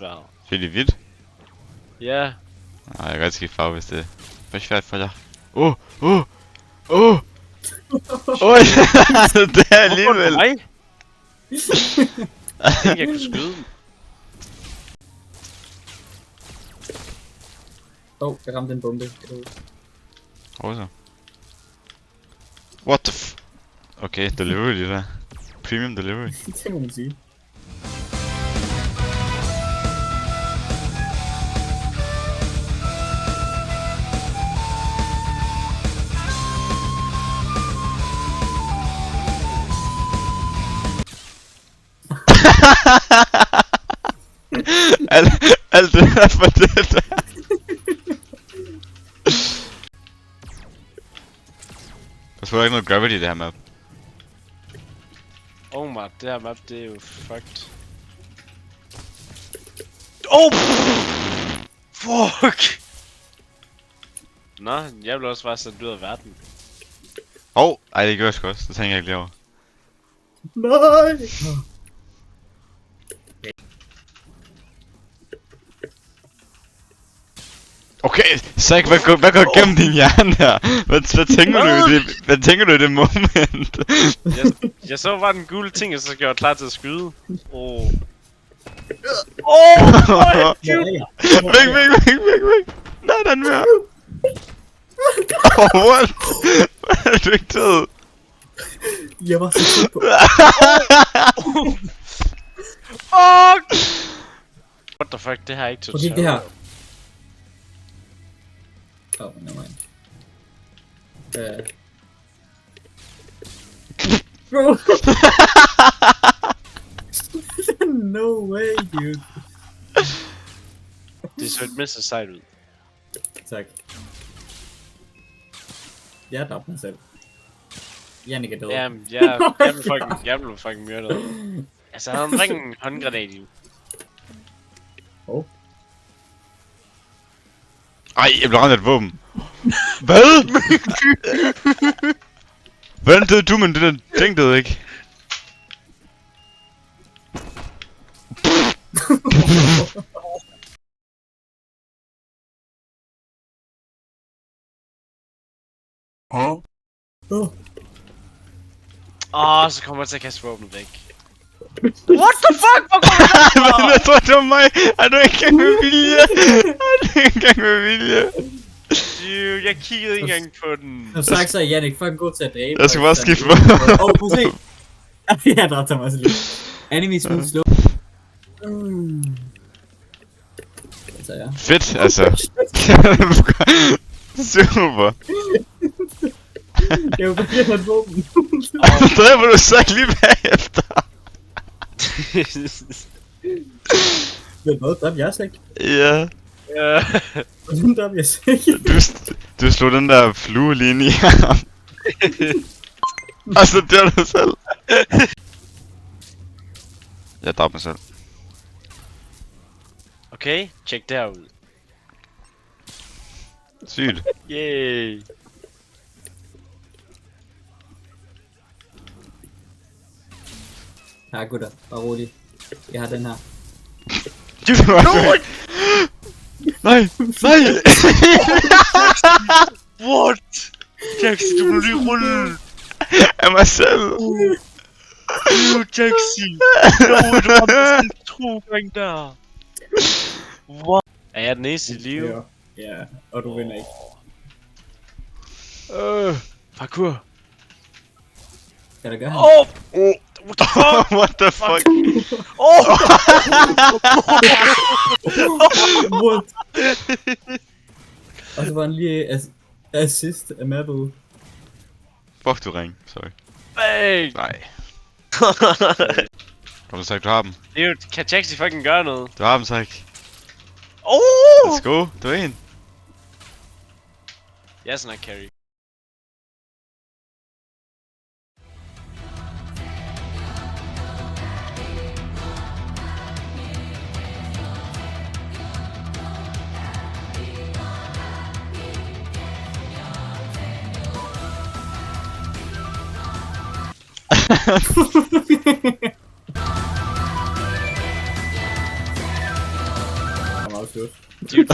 Wow. Für die Wind? Ja. Ah, jeg kan godt skifte farve, hvis det er svært for dig. Åh! Åh! Åh! Oj! Det er alligevel! Mig? Jeg tænkte, jeg kunne skyde dem. Jeg ramte en bombe. Også. What the f... Okay, delivery det der. Premium delivery. Det må man sige. Alt det der for det der. Der er ikke noget gravity i det her map. Oh my, det her map, det er jo fucked. Oh! Fuck! Nå, jeg blev også bare sendt ud af verden. Ej, det gør jeg sgu også. Det tænker jeg ikke lige over. Nej! Okay, Zack, hvad går gennem din hjerne her? Hvad tænker du i det? Hvad tænker du i det moment? Jeg så bare den gule ting, og så gjorde jeg klar til at skyde. Åh! Væk! Nej, den mere! What? Hvad er du ikke taget? Jeg var så tæt på. Fuck! What the fuck, det her er ikke Prøv det her. Never mind. Bro! No way, dude. Det så et mindst sejt ud. Tak. Jeg dræbte mig selv. Jannik er død. Jamen, jeg blev fucking myrdet. Altså, han havde en håndgranat i. Ej, jeg blev ramt af et våben. Hvad? Hvordan døde du, men det der ting døde ikke? Så kommer jeg til at kaste våbnet væk. What the fuck? Hvor kommer Jeg tror, det var mig. Er du ikke engang med vilje? Dude, jeg kiggede ikke engang på den. Som sagt, så er Jannik fucking god til at dræbe. Jeg skal bare skifte Prøv at se. Jeg dræbte mig også lige. Anime smooth slow. Altså, ja. Fedt, altså. Super. Jeg var bare lige et våben. Så dræber du så lige bagefter. Men hvad? Dræbte jeg sæk? Ja. Hvordan dræbte jeg sæk? Du slog den der flue lige ind i ham. Og så dør du selv. Jeg dræbte mig selv. Okay, tjek det her ud. Sygt. Yay. Ja, gutter. Bare rolig. Jeg har den her. Nej! What? Jaxi, du blev lige rullet. Af mig selv. Jaxi. No, du har mistet 2 gange der. What? Er jeg den eneste i live? Ja, og du vinder ikke. Parkour. Kan du gøre Oh! What the fuck? What the fuck? What? Og så var han lige assist af mappet. Fuck, du ring. Sorry. Bang! Nej. Kom så, Zack, du har dem. Dude, kan Jaxi fucking gøre noget? Du har dem, Zack. Oh! Let's go. Du er en. Jeg er sådan en carry. du. Dude,